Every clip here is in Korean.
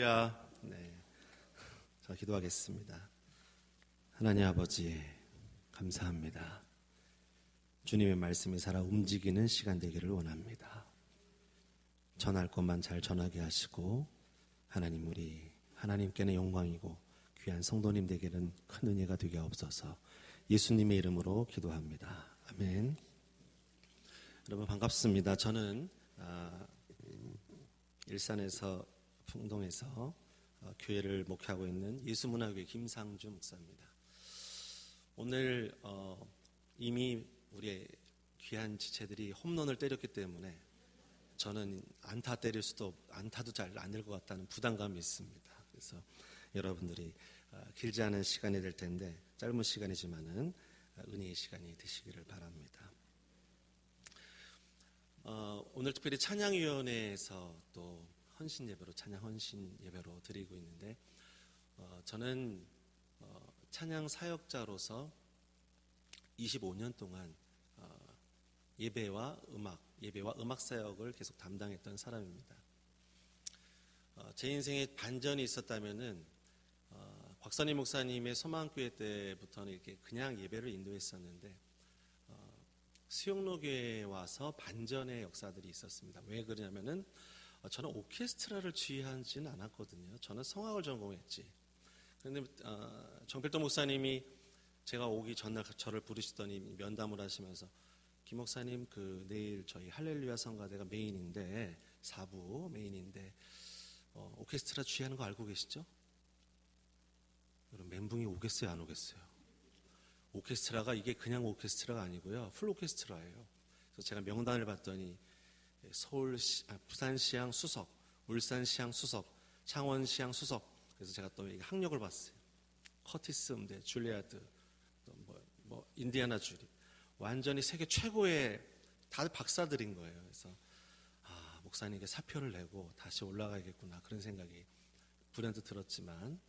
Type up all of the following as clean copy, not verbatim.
할렐루야. 자, 기도하겠습니다. 하나님 아버지, 감사합니다. 주님의 말씀이 살아 움직이는 시간 되기를 원합니다. 전할 것만 잘 전하게 하시고, 하나님, 우리 하나님께는 영광이고 귀한 성도님 되기는 큰 은혜가 되게 없어서 예수님의 이름으로 기도합니다. 아멘. 여러분 반갑습니다. 저는 일산에서 풍동에서 교회를 목회하고 있는 예수문화교회 김상주 목사입니다. 오늘 이미 우리의 귀한 지체들이 홈런을 때렸기 때문에 저는 안타도 잘 안 될 것 같다는 부담감이 있습니다. 그래서 여러분들이 길지 않은 시간이 될 텐데 짧은 시간이지만은 은혜의 시간이 되시기를 바랍니다. 오늘 특별히 찬양위원회에서 또 찬양 헌신 예배로 드리고 있는데 저는 찬양 사역자로서 25년 동안 예배와 음악 사역을 계속 담당했던 사람입니다. 제 인생에 반전이 있었다면은 곽선희 목사님의 소망교회 때부터는 이렇게 그냥 예배를 인도했었는데 수영로교회에 와서 반전의 역사들이 있었습니다. 왜 그러냐면은 저는 오케스트라를 지휘하지는 않았거든요. 저는 성악을 전공했지. 그런데 정필동 목사님이 제가 오기 전날 저를 부르시더니 면담을 하시면서 김 목사님 내일 저희 할렐루야 성가대가 메인인데 4부 메인인데 오케스트라 지휘하는 거 알고 계시죠? 여러분 멘붕이 오겠어요, 안 오겠어요? 오케스트라가 이게 그냥 오케스트라가 아니고요, 풀 오케스트라예요. 그래서 제가 명단을 봤더니 부산시향 수석, 울산시향 수석, 창원시향 수석. 그래서 제가 또 학력을 봤어요. 커티스 음대, 줄리아드, 또 인디아나 주리. 완전히 세계 최고의 다들 박사들인 거예요. 그래서 목사님에게 사표를 내고 다시 올라가야겠구나 그런 생각이 불현듯 들었지만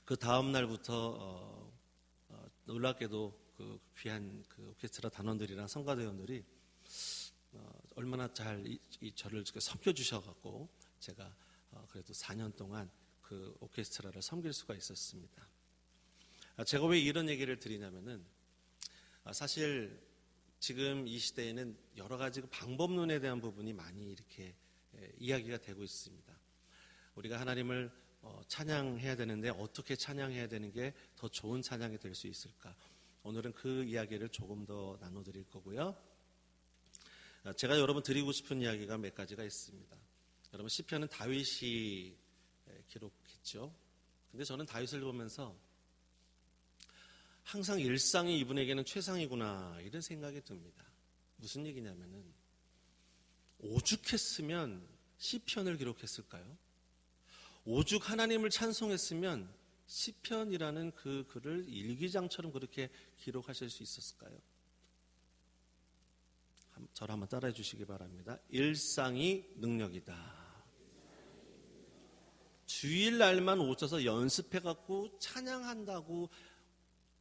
그 다음 날부터 놀랍게도 그 귀한 오케스트라 단원들이랑 성가대원들이 얼마나 잘 저를 섬겨주셔갖고 제가 그래도 4년 동안 그 오케스트라를 섬길 수가 있었습니다. 제가 왜 이런 얘기를 드리냐면은 사실 지금 이 시대에는 여러 가지 방법론에 대한 부분이 많이 이렇게 이야기가 되고 있습니다. 우리가 하나님을 찬양해야 되는데 어떻게 찬양해야 되는 게 더 좋은 찬양이 될 수 있을까? 오늘은 그 이야기를 조금 더 나눠드릴 거고요. 제가 여러분 드리고 싶은 이야기가 몇 가지가 있습니다. 여러분 시편은 다윗이 기록했죠. 근데 저는 다윗을 보면서 항상 일상이 이분에게는 최상이구나 이런 생각이 듭니다. 무슨 얘기냐면은 오죽했으면 시편을 기록했을까요? 오죽 하나님을 찬송했으면 시편이라는 그 글을 일기장처럼 그렇게 기록하실 수 있었을까요? 저를 한번 따라해 주시기 바랍니다. 일상이 능력이다. 주일날만 오셔서 연습해갖고 찬양한다고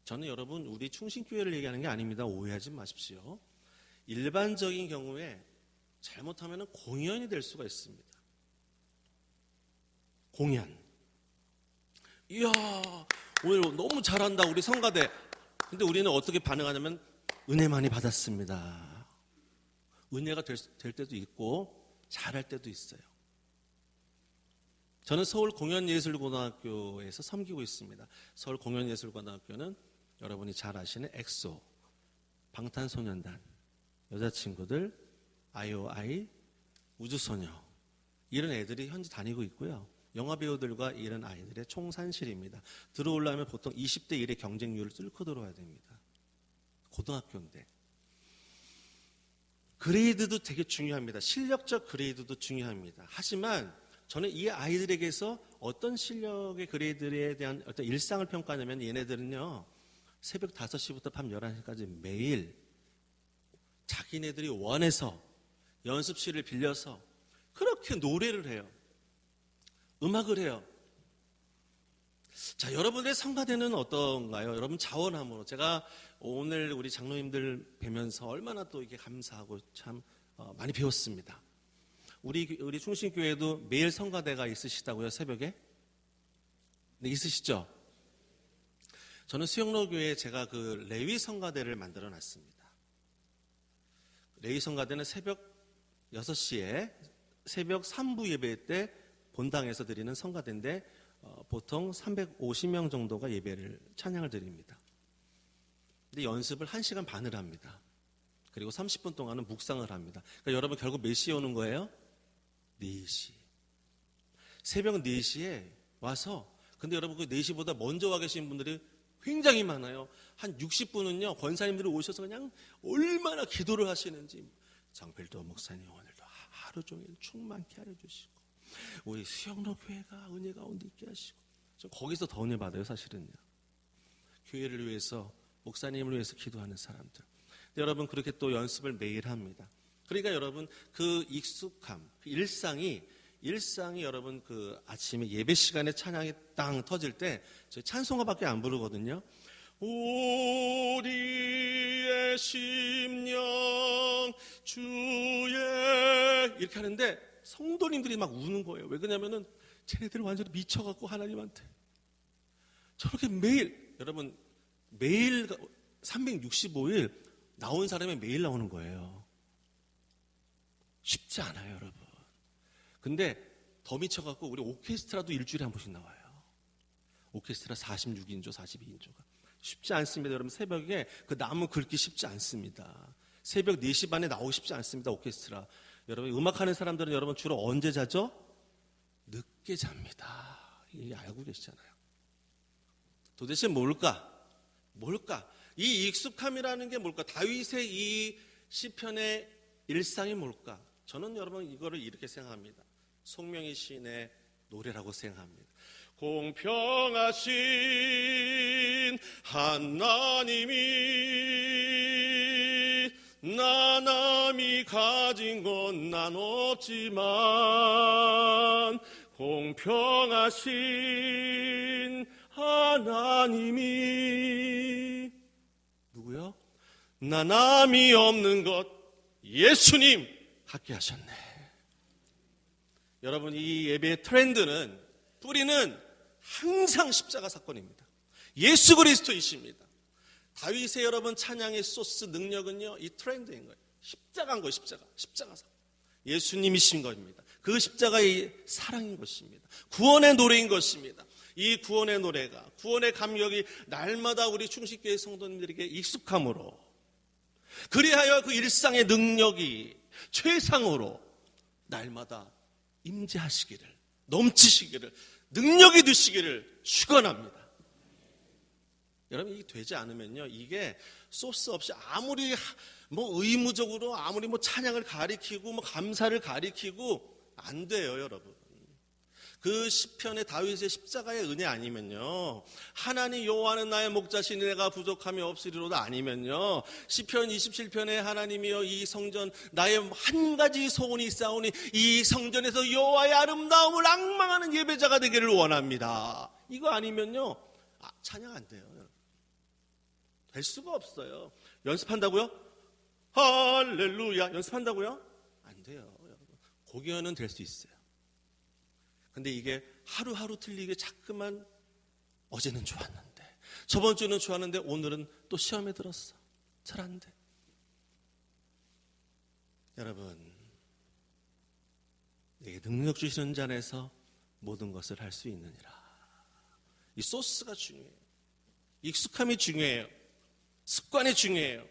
저는 여러분 우리 충신교회를 얘기하는 게 아닙니다. 오해하지 마십시오. 일반적인 경우에 잘못하면 공연이 될 수가 있습니다. 공연. 이야, 오늘 너무 잘한다 우리 성가대. 근데 우리는 어떻게 반응하냐면 은혜 많이 받았습니다. 은혜가 될 때도 있고 잘할 때도 있어요. 저는 서울 공연예술고등학교에서 섬기고 있습니다. 서울 공연예술고등학교는 여러분이 잘 아시는 엑소, 방탄소년단, 여자친구들, IOI, 우주소녀 이런 애들이 현재 다니고 있고요. 영화배우들과 이런 아이들의 총산실입니다. 들어오려면 보통 20대 1의 경쟁률을 뚫고 들어와야 됩니다. 고등학교인데. 그레이드도 되게 중요합니다. 실력적 그레이드도 중요합니다. 하지만 저는 이 아이들에게서 어떤 실력의 그레이드에 대한 어떤 일상을 평가하냐면 얘네들은요. 새벽 5시부터 밤 11시까지 매일 자기네들이 원해서 연습실을 빌려서 그렇게 노래를 해요. 음악을 해요. 자, 여러분의 성가대는 어떤가요? 여러분 자원함으로 제가 오늘 우리 장로님들 뵈면서 얼마나 또 이게 감사하고 참 많이 배웠습니다. 우리 충신교회도 매일 성가대가 있으시다고요, 새벽에? 네, 있으시죠? 저는 수영로교회에 제가 그 레위 성가대를 만들어 놨습니다. 레위 성가대는 새벽 6시에 새벽 3부 예배 때 본당에서 드리는 성가대인데 보통 350명 정도가 예배를 찬양을 드립니다. 근데 연습을 1시간 반을 합니다. 그리고 30분 동안은 묵상을 합니다. 그러니까 여러분 결국 몇 시에 오는 거예요? 4시. 새벽 4시에 와서, 근데 여러분 그 4시보다 먼저 와 계신 분들이 굉장히 많아요. 한 60분은요 권사님들이 오셔서 그냥 얼마나 기도를 하시는지, 장필도 목사님 오늘도 하루 종일 충만케 하여 주시고 우리 수영로 교회가 은혜 가운데 있게 하시고. 저 거기서 더 은혜 받아요 사실은요. 교회를 위해서, 목사님을 위해서 기도하는 사람들. 근데 여러분 그렇게 또 연습을 매일 합니다. 그러니까 여러분 그 익숙함, 그 일상이 여러분 그 아침에 예배 시간에 찬양이 땅 터질 때 저희 찬송가밖에 안 부르거든요. 우리의 심령 주의 이렇게 하는데 성도님들이 막 우는 거예요. 왜 그러냐면은 쟤네들은 완전히 미쳐갖고 하나님한테 저렇게 매일, 여러분 매일 365일 나온 사람이 매일 나오는 거예요. 쉽지 않아요 여러분. 근데 더 미쳐갖고 우리 오케스트라도 일주일에 한 번씩 나와요. 오케스트라 46인조 42인조가 쉽지 않습니다. 여러분 새벽에 그 나무 긁기 쉽지 않습니다. 새벽 4시 반에 나오기 쉽지 않습니다. 오케스트라. 여러분 음악하는 사람들은 여러분 주로 언제 자죠? 늦게 잡니다. 이게 알고 계시잖아요. 도대체 뭘까? 이 익숙함이라는 게 뭘까? 다윗의 이 시편의 일상이 뭘까? 저는 여러분 이거를 이렇게 생각합니다. 송명희 시인의 노래라고 생각합니다. 공평하신 하나님이 나 남이 가진 건 난 없지만 공평하신 하나님이 누구요? 나 남이 없는 것 예수님 갖게 하셨네. 여러분 이 예배의 트렌드는, 뿌리는 항상 십자가 사건입니다. 예수 그리스도이십니다. 다윗의 여러분 찬양의 소스 능력은요 이 트렌드인 거예요. 십자가인 거예요. 십자가 사건. 예수님이신 것입니다. 그 십자가의 사랑인 것입니다. 구원의 노래인 것입니다. 이 구원의 노래가, 구원의 감격이 날마다 우리 충식교회 성도님들에게 익숙함으로, 그리하여 그 일상의 능력이 최상으로 날마다 임재하시기를, 넘치시기를, 능력이 되시기를 축원합니다. 여러분 이게 되지 않으면요, 이게 소스 없이 아무리 뭐 의무적으로 아무리 뭐 찬양을 가리키고 뭐 감사를 가리키고 안 돼요, 여러분. 그 시편의 다윗의 십자가의 은혜 아니면요, 하나님 여호와는 나의 목자시니 내가 부족함이 없으리로다 아니면요, 시편 27편에 하나님이여 이 성전 나의 한 가지 소원이 있사오니 이 성전에서 여호와의 아름다움을 앙망하는 예배자가 되기를 원합니다. 이거 아니면요 찬양 안 돼요. 될 수가 없어요. 연습한다고요? 할렐루야 연습한다고요? 안 돼요. 고기여는 될 수 있어요. 근데 이게 하루하루 틀리게 자꾸만 어제는 좋았는데, 저번 주는 좋았는데 오늘은 또 시험에 들었어. 잘 안 돼. 여러분, 내게 능력 주시는 자 안에서 모든 것을 할 수 있느니라. 이 소스가 중요해요. 익숙함이 중요해요. 습관이 중요해요.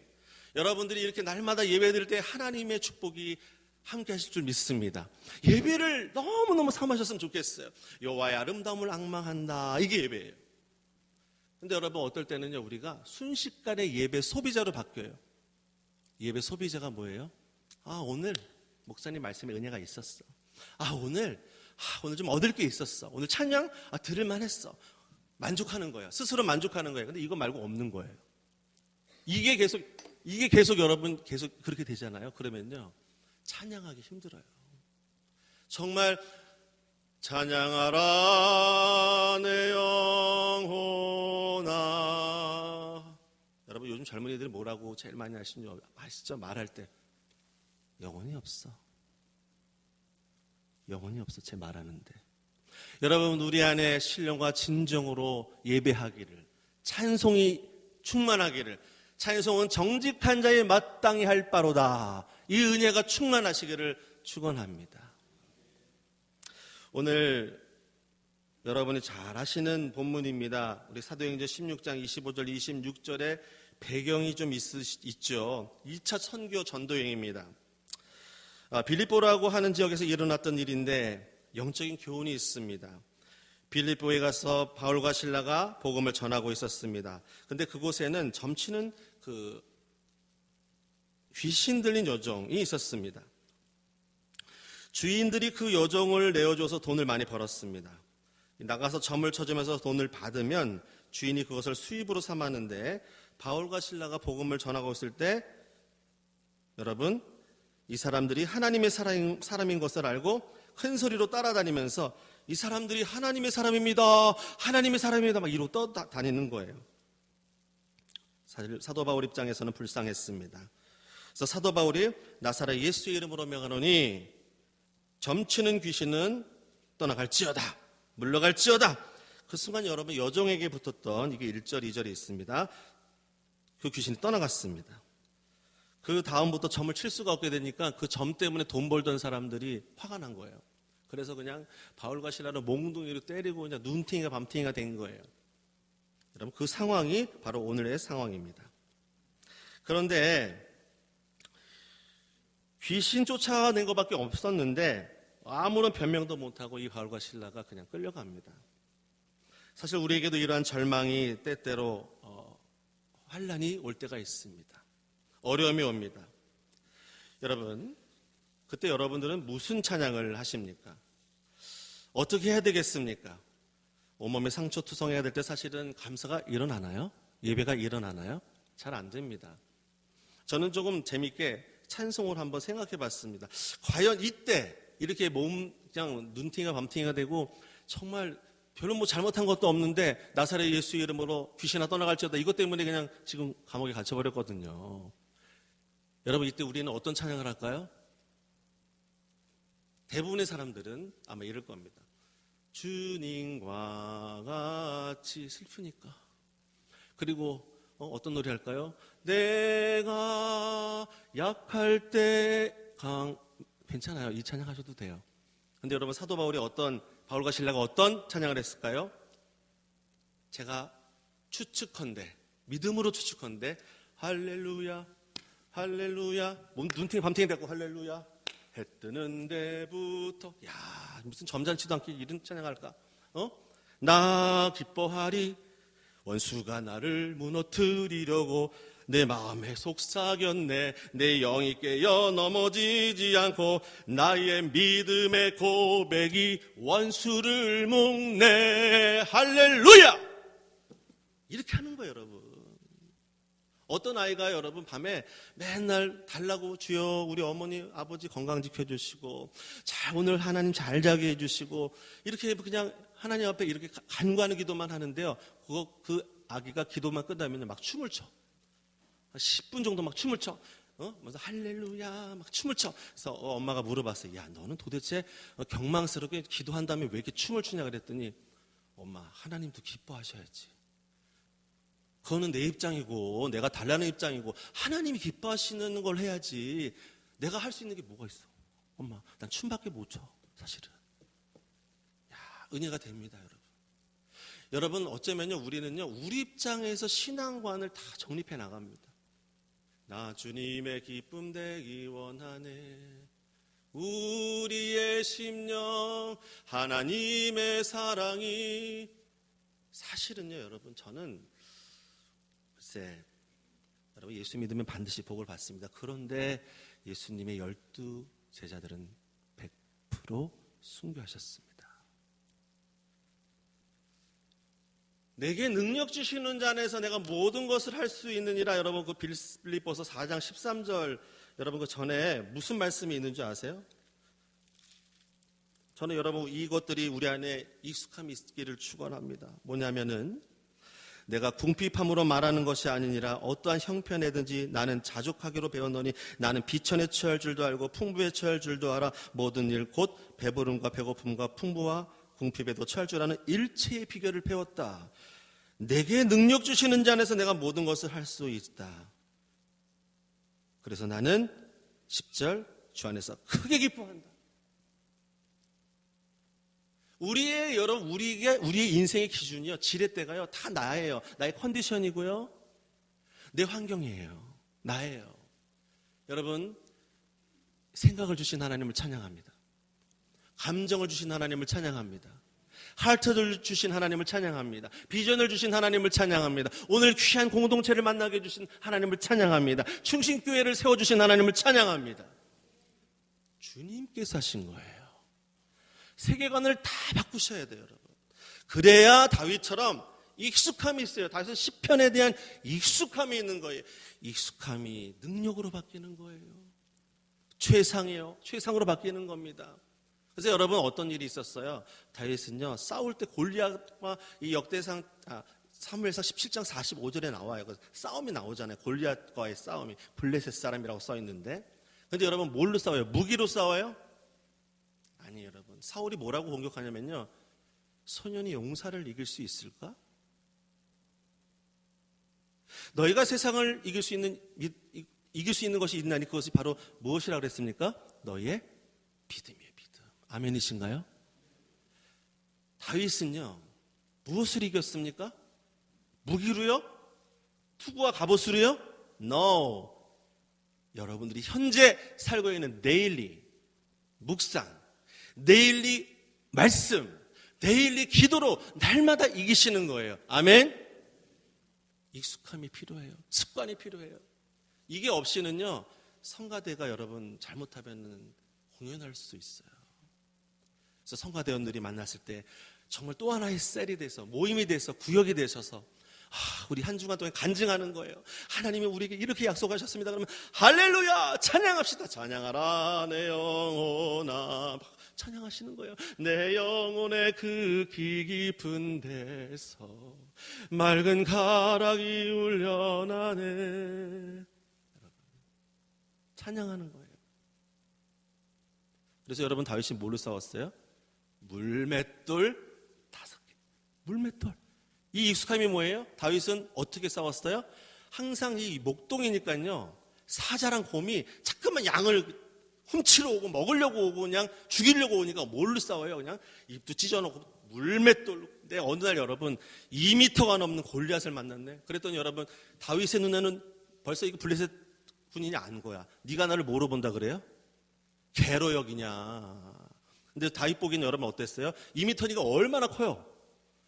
여러분들이 이렇게 날마다 예배 드릴 때 하나님의 축복이 함께 하실 줄 믿습니다. 예배를 너무너무 삼으셨으면 좋겠어요. 여호와의 아름다움을 앙망한다. 이게 예배예요. 근데 여러분 어떨 때는요, 우리가 순식간에 예배 소비자로 바뀌어요. 예배 소비자가 뭐예요? 오늘 목사님 말씀에 은혜가 있었어. 오늘 좀 얻을 게 있었어. 오늘 찬양 들을만 했어. 만족하는 거예요. 스스로 만족하는 거예요. 근데 이거 말고 없는 거예요. 이게 계속 여러분 계속 그렇게 되잖아요. 그러면요 찬양하기 힘들어요. 정말 찬양하라 내 영혼아. 여러분 요즘 젊은이들이 뭐라고 제일 많이 하시죠? 말할 때 영혼이 없어. 영혼이 없어 제 말하는데. 여러분, 우리 안에 신령과 진정으로 예배하기를, 찬송이 충만하기를, 찬송은 정직한 자의 마땅히 할 바로다, 이 은혜가 충만하시기를 축원합니다. 오늘 여러분이 잘 아시는 본문입니다. 우리 사도행전 16장 25절 26절에 배경이 좀 있죠. 2차 선교 전도여행입니다. 빌립보라고 하는 지역에서 일어났던 일인데 영적인 교훈이 있습니다. 빌립보에 가서 바울과 실라가 복음을 전하고 있었습니다. 근데 그곳에는 점치는 귀신 들린 여종이 있었습니다. 주인들이 그 여종을 내어줘서 돈을 많이 벌었습니다. 나가서 점을 쳐주면서 돈을 받으면 주인이 그것을 수입으로 삼았는데, 바울과 실라가 복음을 전하고 있을 때 여러분, 이 사람들이 하나님의 사람인 것을 알고 큰 소리로 따라다니면서 이 사람들이 하나님의 사람입니다, 하나님의 사람입니다 막 이러고 떠다니는 거예요. 사실 사도 바울 입장에서는 불쌍했습니다. 그래서 사도 바울이 나사렛 예수의 이름으로 명하노니 점치는 귀신은 떠나갈지어다, 물러갈지어다. 그 순간 여러분, 여종에게 붙었던 이게 1절 2절에 있습니다. 그 귀신이 떠나갔습니다. 그 다음부터 점을 칠 수가 없게 되니까 그 점 때문에 돈 벌던 사람들이 화가 난 거예요. 그래서 그냥 바울과 실라를 몽둥이로 때리고 그냥 눈팅이가 밤팅이가 된 거예요. 여러분, 그 상황이 바로 오늘의 상황입니다. 그런데 귀신 쫓아낸 것밖에 없었는데 아무런 변명도 못하고 이 바울과 실라가 그냥 끌려갑니다. 사실 우리에게도 이러한 절망이 때때로 환난이 올 때가 있습니다. 어려움이 옵니다. 여러분, 그때 여러분들은 무슨 찬양을 하십니까? 어떻게 해야 되겠습니까? 온몸에 상처 투성해야 될 때 사실은 감사가 일어나나요? 예배가 일어나나요? 잘 안 됩니다. 저는 조금 재밌게 찬송을 한번 생각해 봤습니다. 과연 이때 이렇게 몸 그냥 눈팅이가 밤팅이가 되고 정말 별로 뭐 잘못한 것도 없는데 나사렛 예수 이름으로 귀신아 떠나갈지어다, 이것 때문에 그냥 지금 감옥에 갇혀버렸거든요. 여러분, 이때 우리는 어떤 찬양을 할까요? 대부분의 사람들은 아마 이럴 겁니다. 주님과 같이, 슬프니까. 그리고 어떤 노래 할까요? 내가 약할 때 괜찮아요. 이 찬양 하셔도 돼요. 근데 여러분, 사도 바울이 바울과 실라가 어떤 찬양을 했을까요? 제가 추측컨대, 믿음으로 추측컨대, 할렐루야 할렐루야, 눈팅이 밤팅이 됐고 할렐루야, 해 뜨는 데부터, 야, 무슨 점잖지도 않게 이런 찬양할까? 나 기뻐하리, 원수가 나를 무너뜨리려고 내 마음에 속삭였네. 내 영이 깨어 넘어지지 않고 나의 믿음의 고백이 원수를 묶네. 할렐루야! 이렇게 하는 거예요, 여러분. 어떤 아이가 여러분 밤에 맨날 달라고, 주여 우리 어머니 아버지 건강 지켜주시고 오늘 하나님 잘 자게 해주시고, 이렇게 그냥 하나님 앞에 이렇게 간구하는 기도만 하는데요, 그 아기가 기도만 끝나면 막 춤을 춰. 10분 정도 막 춤을 춰. 먼저 할렐루야 막 춤을 춰. 그래서 엄마가 물어봤어요. 야, 너는 도대체 경망스럽게 기도한 다음에 왜 이렇게 춤을 추냐 그랬더니, 엄마, 하나님도 기뻐하셔야지. 그거는 내 입장이고 내가 달라는 입장이고 하나님이 기뻐하시는 걸 해야지. 내가 할 수 있는 게 뭐가 있어? 엄마, 난 춤밖에 못 춰, 사실은. 야, 은혜가 됩니다, 여러분. 여러분, 어쩌면요, 우리는요, 우리 입장에서 신앙관을 다 정립해 나갑니다. 나 주님의 기쁨 되기 원하네. 우리의 심령 하나님의 사랑이. 사실은요, 여러분, 저는 글쎄, 여러분, 예수 믿으면 반드시 복을 받습니다. 그런데 예수님의 12 제자들은 100% 순교하셨습니다. 내게 능력 주시는 자 안에서 내가 모든 것을 할 수 있느니라. 여러분, 그 빌립보서 4장 13절, 여러분 그 전에 무슨 말씀이 있는 줄 아세요? 저는 여러분 이것들이 우리 안에 익숙함이 있기를 축원합니다. 뭐냐면은, 내가 궁핍함으로 말하는 것이 아니니라. 어떠한 형편에든지 나는 자족하기로 배웠노니 나는 비천에 처할 줄도 알고 풍부에 처할 줄도 알아. 모든 일 곧 배부름과 배고픔과 풍부와 궁핍에도 처할 줄 아는 일체의 비결을 배웠다. 내게 능력 주시는 자 안에서 내가 모든 것을 할 수 있다. 그래서 나는 10절 주 안에서 크게 기뻐한다. 우리의 인생의 기준이요, 지렛대가요, 다 나예요. 나의 컨디션이고요, 내 환경이에요. 나예요. 여러분, 생각을 주신 하나님을 찬양합니다. 감정을 주신 하나님을 찬양합니다. 하트를 주신 하나님을 찬양합니다. 비전을 주신 하나님을 찬양합니다. 오늘 귀한 공동체를 만나게 해주신 하나님을 찬양합니다. 충신교회를 세워주신 하나님을 찬양합니다. 주님께서 하신 거예요. 세계관을 다 바꾸셔야 돼요, 여러분. 그래야 다윗처럼 익숙함이 있어요. 다윗은 시편에 대한 익숙함이 있는 거예요. 익숙함이 능력으로 바뀌는 거예요. 최상이요, 최상으로 바뀌는 겁니다. 그래서 여러분, 어떤 일이 있었어요? 다윗은요, 싸울 때 골리앗과 이 역대상 사무엘상 17장 45절에 나와요. 싸움이 나오잖아요. 골리앗과의 싸움이. 블레셋 사람이라고 써 있는데, 근데 여러분, 뭘로 싸워요? 무기로 싸워요? 아니, 여러분, 사울이 뭐라고 공격하냐면요, 소년이 용사를 이길 수 있을까? 너희가 세상을 이길 수 있는 것이 있나니 그것이 바로 무엇이라 그랬습니까? 너희의 믿음이에요, 믿음. 아멘이신가요? 다윗은요, 무엇을 이겼습니까? 무기로요? 투구와 갑옷으로요? No. 여러분들이 현재 살고 있는 데일리 묵상, 데일리 말씀, 데일리 기도로 날마다 이기시는 거예요. 아멘? 익숙함이 필요해요. 습관이 필요해요. 이게 없이는요, 성가대가 여러분 잘못하면 공연할 수 있어요. 그래서 성가대원들이 만났을 때 정말 또 하나의 셀이 돼서, 모임이 돼서, 구역이 되셔서 우리 한 주간 동안 간증하는 거예요. 하나님이 우리에게 이렇게 약속하셨습니다. 그러면 할렐루야, 찬양합시다. 찬양하라 내 영혼아, 찬양하시는 거예요. 내 영혼의 그 귀 깊은 데서 맑은 가락이 울려나네. 찬양하는 거예요. 그래서 여러분, 다윗이 뭘로 싸웠어요? 물맷돌 5개. 물맷돌. 이 익숙함이 뭐예요? 다윗은 어떻게 싸웠어요? 항상 이 목동이니까요, 사자랑 곰이 자꾸만 양을 훔치러 오고 먹으려고 오고 그냥 죽이려고 오니까 뭘로 싸워요? 그냥 입도 찢어놓고 물맷돌로. 근데 어느 날 여러분, 2m가 넘는 골리앗을 만났네. 그랬더니 여러분, 다윗의 눈에는 벌써 이거 블레셋 군인이 안 거야. 네가 나를 뭐로 본다 그래요? 개로 여기냐. 근데 다윗 보기에는 여러분 어땠어요? 2m니까 얼마나 커요?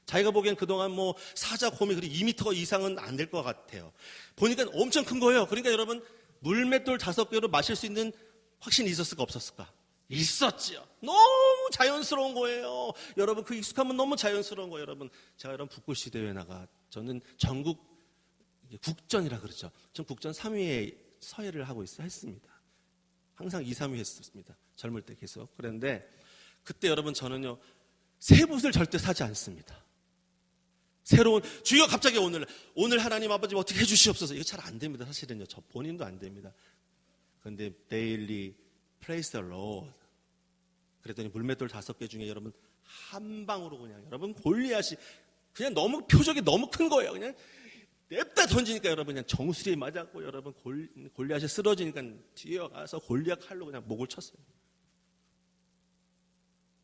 자기가 보기엔 그동안 뭐 사자, 곰이 2m 이상은 안 될 것 같아요. 보니까 엄청 큰 거예요. 그러니까 여러분, 물맷돌 5개로 마실 수 있는 확신이 있었을까 없었을까? 있었지요. 너무 자연스러운 거예요. 여러분, 그 익숙함은 너무 자연스러운 거예요. 여러분, 제가 여러분 북구시대회 나가, 저는 전국 국전이라 그러죠. 전 국전 3위에 서예를 하고 했습니다. 항상 2, 3위 했었습니다. 젊을 때 계속. 그런데 그때 여러분, 저는요, 새 붓을 절대 사지 않습니다. 새로운, 주여 갑자기 오늘 하나님 아버지 어떻게 해주시옵소서. 이거 잘 안 됩니다. 사실은요, 저 본인도 안 됩니다. 그런데 데일리 프레이스 더 로드. 그랬더니 물맷돌 5개 중에 여러분, 한 방으로 그냥, 여러분, 골리앗이 그냥 너무 표적이 너무 큰 거예요. 그냥 냅다 던지니까 여러분, 그냥 정수리에 맞았고, 여러분, 골리앗이 쓰러지니까 뛰어가서 골리앗 칼로 그냥 목을 쳤어요.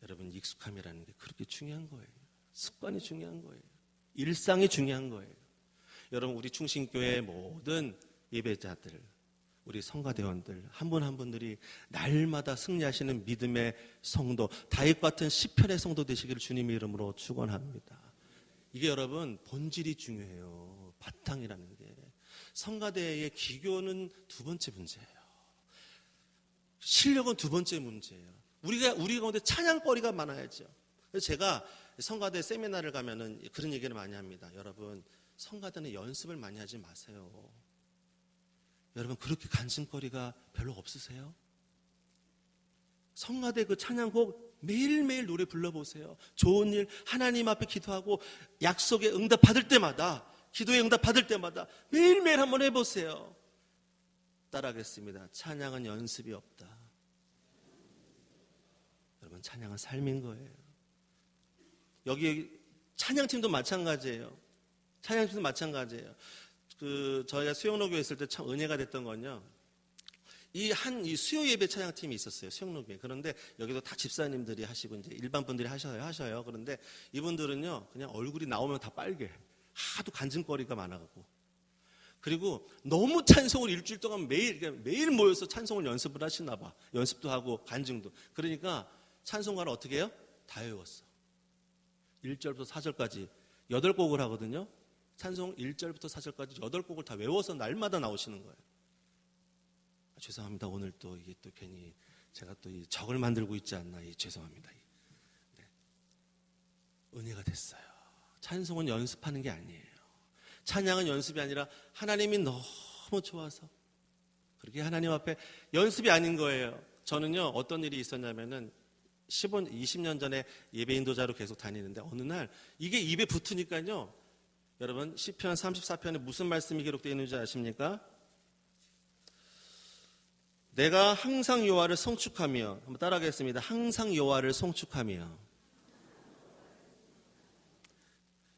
여러분, 익숙함이라는 게 그렇게 중요한 거예요. 습관이 중요한 거예요. 일상이 중요한 거예요. 여러분, 우리 충신교회 모든 예배자들, 우리 성가대원들, 한 분 한 분들이 날마다 승리하시는 믿음의 성도, 다윗 같은 시편의 성도 되시기를 주님의 이름으로 축원합니다. 이게 여러분, 본질이 중요해요. 바탕이라는 게. 성가대의 기교는 두 번째 문제예요. 실력은 두 번째 문제예요. 우리 가운데 찬양거리가 많아야죠. 그래서 제가 성가대 세미나를 가면은 그런 얘기를 많이 합니다. 여러분, 성가대는 연습을 많이 하지 마세요. 여러분, 그렇게 간증거리가 별로 없으세요? 성가대 그 찬양곡 매일매일 노래 불러보세요. 좋은 일, 하나님 앞에 기도하고 약속에 응답 받을 때마다 기도의 응답 받을 때마다 매일매일 한번 해보세요. 따라하겠습니다. 찬양은 연습이 없다. 여러분, 찬양은 삶인 거예요. 여기 찬양팀도 마찬가지예요. 찬양팀도 마찬가지예요. 저희가 수영로교에 있을 때 참 은혜가 됐던 건요. 이 수요 예배 찬양팀이 있었어요. 수영로교에. 그런데 여기도 다 집사님들이 하시고 이제 일반 분들이 하셔요. 그런데 이분들은요, 그냥 얼굴이 나오면 다 빨개. 하도 간증거리가 많아가지고. 그리고 너무 찬송을 일주일 동안 매일 모여서 찬송을 연습을 하시나 봐. 연습도 하고 간증도. 그러니까 찬송가를 어떻게 해요? 다 외웠어. 1절부터 4절까지 8곡을 하거든요. 찬송 1절부터 4절까지 8곡을 다 외워서 날마다 나오시는 거예요. 죄송합니다. 오늘 또 이게 또 괜히 제가 또 이 적을 만들고 있지 않나. 죄송합니다. 네. 은혜가 됐어요. 찬송은 연습하는 게 아니에요. 찬양은 연습이 아니라 하나님이 너무 좋아서 그렇게 하나님 앞에 연습이 아닌 거예요. 저는요, 어떤 일이 있었냐면은 20년 전에 예배 인도자로 계속 다니는데 어느 날 이게 입에 붙으니까요. 여러분, 시편 34편에 무슨 말씀이 기록되어 있는지 아십니까? 내가 항상 여호와를 송축하며, 한번 따라하겠습니다. 항상 여호와를 송축하며.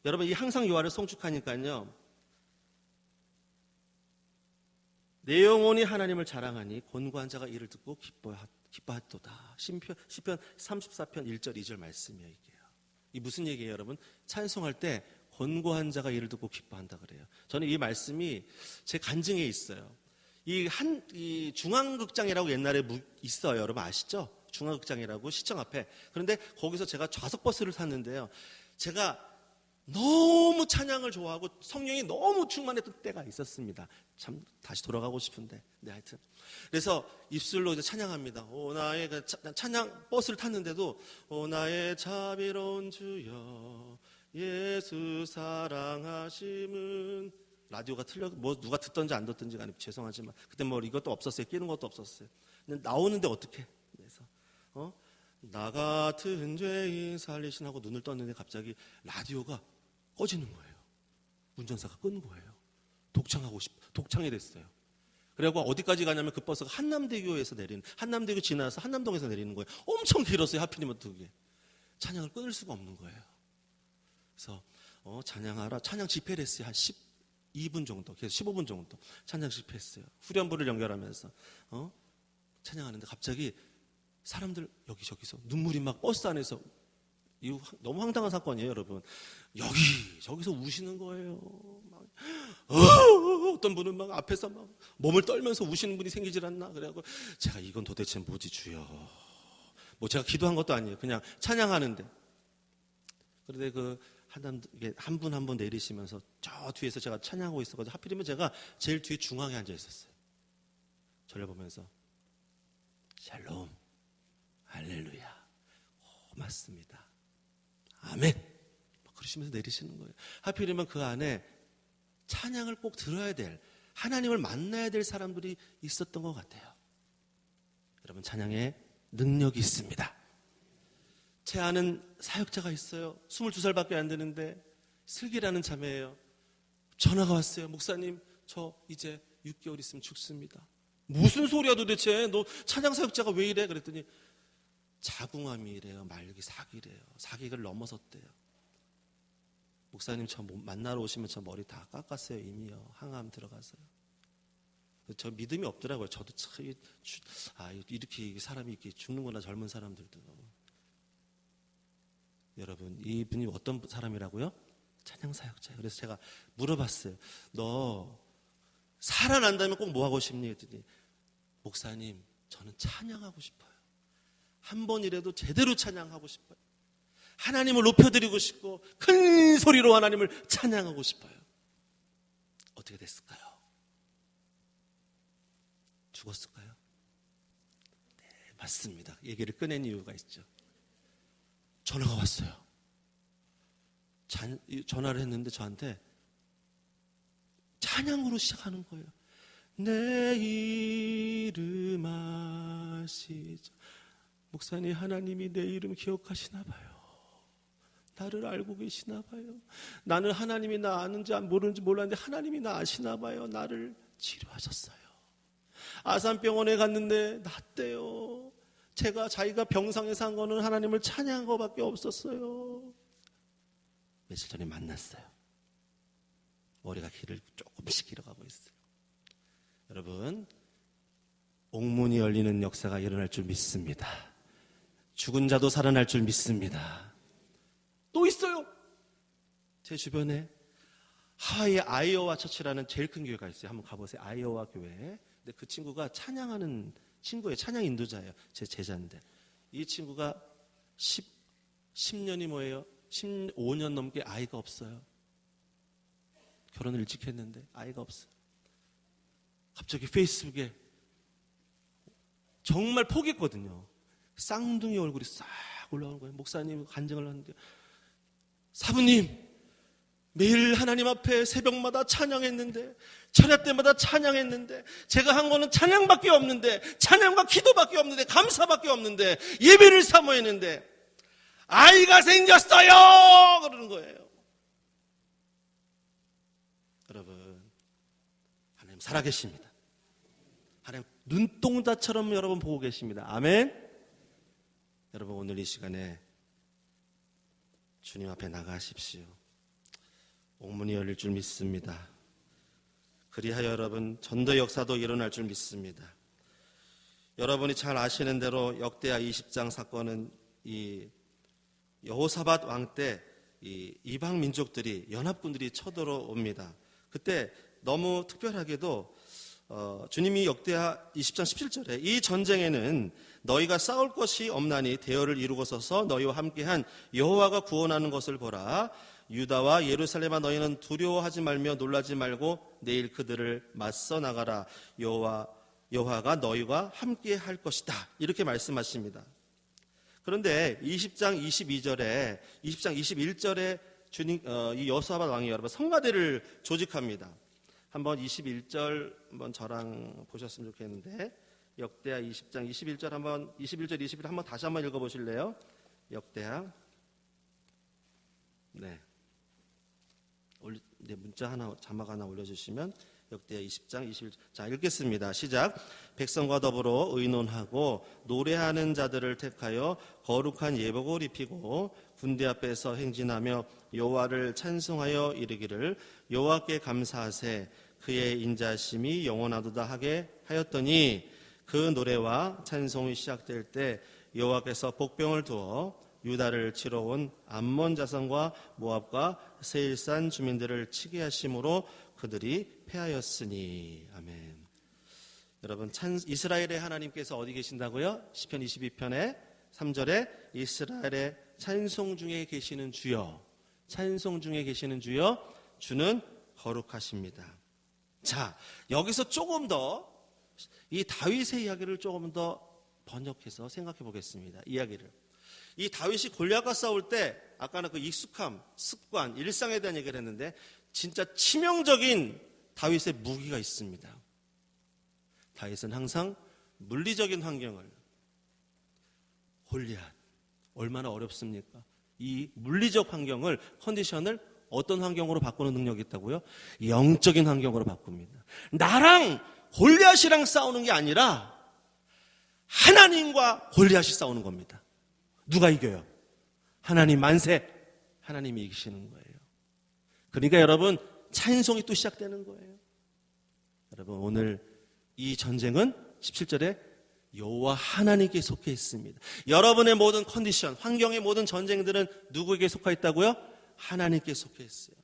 여러분, 이 항상 여호와를 송축하니까요. 내 영혼이 하나님을 자랑하니 곤고한 자가 이를 듣고 기뻐하도다. 시편 34편 1절 2절 말씀이에요. 이게요. 이 무슨 얘기예요, 여러분? 찬송할 때 곤고한 자가 이를 듣고 기뻐한다 그래요. 저는 이 말씀이 제 간증에 있어요. 이 중앙극장이라고 옛날에 있어요. 여러분 아시죠? 중앙극장이라고 시청 앞에. 그런데 거기서 제가 좌석버스를 탔는데요. 제가 너무 찬양을 좋아하고 성령이 너무 충만했던 때가 있었습니다. 참 다시 돌아가고 싶은데. 네, 하여튼. 그래서 입술로 이제 찬양합니다. 오 나의 찬양 버스를 탔는데도 오 나의 자비로운 주여 예수 사랑하심은 라디오가 누가 듣던지 안 듣던지 간에 죄송하지만 그때 이것도 없었어요. 끼는 것도 없었어요. 근데 나오는데 어떻게? 그래서 나 같은 죄인 살리신 하고 눈을 떴는데 갑자기 라디오가 꺼지는 거예요. 운전사가 끄는 거예요. 독창이 됐어요. 그리고 어디까지 가냐면 그 버스가 한남대교에서 한남대교 지나서 한남동에서 내리는 거예요. 엄청 길었어요. 하필이면 그게. 찬양을 끊을 수가 없는 거예요. 그래서 찬양하라. 찬양 집회를 했어요. 한 12분 정도, 계속 15분 정도 찬양 집회했어요. 후렴부를 연결하면서 찬양하는데 갑자기 사람들 여기저기서 눈물이 막 버스 안에서 이거 너무 황당한 사건이에요, 여러분. 저기서 우시는 거예요. 어떤 분은 막 앞에서 막 몸을 떨면서 우시는 분이 생기질 않나. 그래갖고 제가 이건 도대체 뭐지 주여. 제가 기도한 것도 아니에요. 그냥 찬양하는데. 그런데 한 분 한 분 내리시면서 저 뒤에서 제가 찬양하고 있었거든요. 하필이면 제가 제일 뒤에 중앙에 앉아 있었어요. 저를 보면서 샬롬, 할렐루야, 고맙습니다, 아멘. 그러시면서 내리시는 거예요. 하필이면 그 안에 찬양을 꼭 들어야 될, 하나님을 만나야 될 사람들이 있었던 것 같아요. 여러분, 찬양에 능력이 있습니다. 제 아는 사역자가 있어요. 22살밖에 안 되는데 슬기라는 자매예요. 전화가 왔어요. 목사님, 저 이제 6개월 있으면 죽습니다. 무슨 소리야 도대체. 너 찬양 사역자가 왜 이래? 그랬더니 자궁암이래요. 말기 사기래요. 사기를 넘어섰대요. 목사님, 저 만나러 오시면 저 머리 다 깎았어요. 이미요. 항암 들어가서요. 저 믿음이 없더라고요. 저도 참 이렇게 사람이 이렇게 죽는구나. 젊은 사람들도. 여러분, 이분이 어떤 사람이라고요? 찬양 사역자예요. 그래서 제가 물어봤어요. 너 살아난다면 꼭 뭐 하고 싶니? 했더니 목사님, 저는 찬양하고 싶어요. 한 번이라도 제대로 찬양하고 싶어요. 하나님을 높여드리고 싶고 큰 소리로 하나님을 찬양하고 싶어요. 어떻게 됐을까요? 죽었을까요? 네, 맞습니다. 얘기를 꺼낸 이유가 있죠. 전화가 왔어요. 전화를 했는데 저한테 찬양으로 시작하는 거예요. 내 이름 아시죠? 목사님, 하나님이 내 이름 기억하시나 봐요. 나를 알고 계시나 봐요. 나는 하나님이 나 아는지 모르는지 몰랐는데 하나님이 나 아시나 봐요. 나를 치료하셨어요. 아산병원에 갔는데 낫대요. 자기가 병상에 산 거는 하나님을 찬양한 거밖에 없었어요. 며칠 전에 만났어요. 머리가 길을 조금씩 잃어가고 있어요. 여러분, 옥문이 열리는 역사가 일어날 줄 믿습니다. 죽은 자도 살아날 줄 믿습니다. 또 있어요. 제 주변에 하와이의 아이오와 처치라는 제일 큰 교회가 있어요. 한번 가보세요. 아이오와 교회. 근데 그 친구가 찬양하는 친구예요. 찬양 인도자예요. 제 제자인데 이 친구가 10년이 뭐예요? 15년 넘게 아이가 없어요. 결혼을 일찍 했는데 아이가 없어요. 갑자기 페이스북에 정말 포기했거든요. 쌍둥이 얼굴이 싹 올라오는 거예요. 목사님 간증을 하는데, 사부님 매일 하나님 앞에 새벽마다 찬양했는데, 철야 때마다 찬양했는데, 제가 한 거는 찬양밖에 없는데, 찬양과 기도밖에 없는데, 감사밖에 없는데, 예배를 사모했는데 아이가 생겼어요 그러는 거예요. 여러분, 하나님 살아계십니다. 하나님 눈동자처럼 여러분 보고 계십니다. 아멘. 여러분, 오늘 이 시간에 주님 앞에 나가십시오. 옥문이 열릴 줄 믿습니다. 그리하여 여러분, 전도 역사도 일어날 줄 믿습니다. 여러분이 잘 아시는 대로 역대하 20장 사건은 이 여호사밧 왕 때 이 이방 민족들이, 연합군들이 쳐들어옵니다. 그때 너무 특별하게도 주님이 역대하 20장 17절에 이 전쟁에는 너희가 싸울 것이 없나니 대열을 이루고 서서 너희와 함께한 여호와가 구원하는 것을 보라. 유다와 예루살렘아, 너희는 두려워하지 말며 놀라지 말고 내일 그들을 맞서 나가라. 여호와가 너희와 함께 할 것이다. 이렇게 말씀하십니다. 그런데 20장 22절에 20장 21절에 이 여호사밧 왕이 여러분 성가대를 조직합니다. 한번 21절 한번 저랑 보셨으면 좋겠는데, 역대하 20장 21절 한번 21절 21절 한번 다시 한번 읽어 보실래요? 역대하. 네. 문자 하나, 자막 하나 올려 주시면 역대하 20장 21절. 자, 읽겠습니다. 시작. 백성과 더불어 의논하고 노래하는 자들을 택하여 거룩한 예복을 입히고 군대 앞에서 행진하며 여호와를 찬송하여 이르기를 여호와께 감사하세 그의 인자심이 영원하도다 하게 하였더니, 그 노래와 찬송이 시작될 때 여호와께서 복병을 두어 유다를 치러 온 암몬 자손과 모압과 세일산 주민들을 치게 하심으로 그들이 패하였으니. 아멘. 여러분, 이스라엘의 하나님께서 어디 계신다고요? 시편 22편에 3절에 이스라엘의 찬송 중에 계시는 주여, 찬송 중에 계시는 주여, 주는 거룩하십니다. 자, 여기서 조금 더 이 다윗의 이야기를 조금 더 번역해서 생각해 보겠습니다. 이야기를. 이 다윗이 골리앗과 싸울 때 아까는 그 익숙함, 습관, 일상에 대한 얘기를 했는데, 진짜 치명적인 다윗의 무기가 있습니다. 다윗은 항상 물리적인 환경을, 골리앗 얼마나 어렵습니까? 이 물리적 환경을, 컨디션을 어떤 환경으로 바꾸는 능력이 있다고요? 영적인 환경으로 바꿉니다. 나랑 골리앗이랑 싸우는 게 아니라 하나님과 골리앗이 싸우는 겁니다. 누가 이겨요? 하나님 만세. 하나님이 이기시는 거예요. 그러니까 여러분, 찬송이 또 시작되는 거예요. 여러분, 오늘 이 전쟁은 17절에 여호와 하나님께 속해 있습니다. 여러분의 모든 컨디션, 환경의 모든 전쟁들은 누구에게 속해 있다고요? 하나님께 속해 있어요.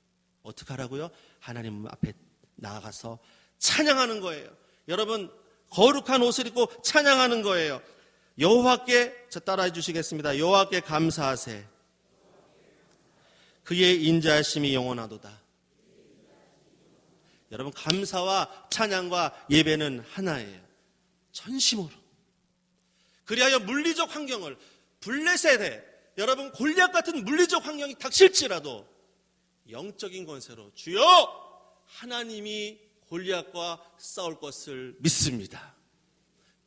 어떻게 하라고요? 하나님 앞에 나아가서 찬양하는 거예요. 여러분, 거룩한 옷을 입고 찬양하는 거예요. 여호와께, 자 따라해 주시겠습니다. 여호와께 감사하세. 그의 인자하심이 영원하도다. 여러분, 감사와 찬양과 예배는 하나예요. 전심으로. 그리하여 물리적 환경을, 블레셋에 여러분 골리앗 같은 물리적 환경이 닥칠지라도 영적인 권세로 주여 하나님이 골리앗과 싸울 것을 믿습니다.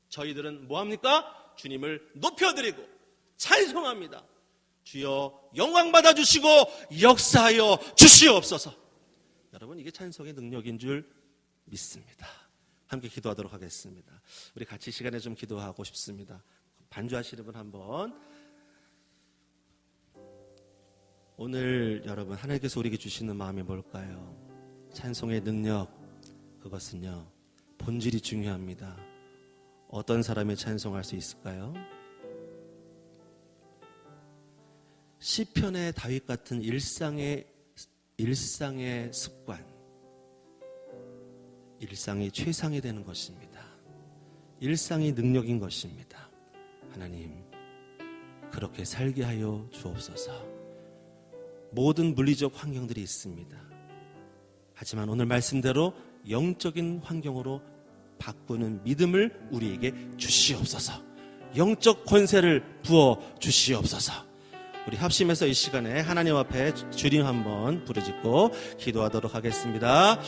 저희들은 뭐합니까? 주님을 높여드리고 찬송합니다. 주여 영광 받아주시고 역사하여 주시옵소서. 여러분, 이게 찬송의 능력인 줄 믿습니다. 함께 기도하도록 하겠습니다. 우리 같이 시간에 좀 기도하고 싶습니다. 반주하시는 분 한번. 오늘 여러분 하나님께서 우리에게 주시는 마음이 뭘까요? 찬송의 능력, 그것은요 본질이 중요합니다. 어떤 사람이 찬송할 수 있을까요? 시편의 다윗 같은 일상의 습관, 일상이 최상이 되는 것입니다. 일상이 능력인 것입니다. 하나님, 그렇게 살게 하여 주옵소서. 모든 물리적 환경들이 있습니다. 하지만 오늘 말씀대로 영적인 환경으로 바꾸는 믿음을 우리에게 주시옵소서. 영적 권세를 부어 주시옵소서. 우리 합심해서 이 시간에 하나님 앞에 주님 한번 부르짖고 기도하도록 하겠습니다.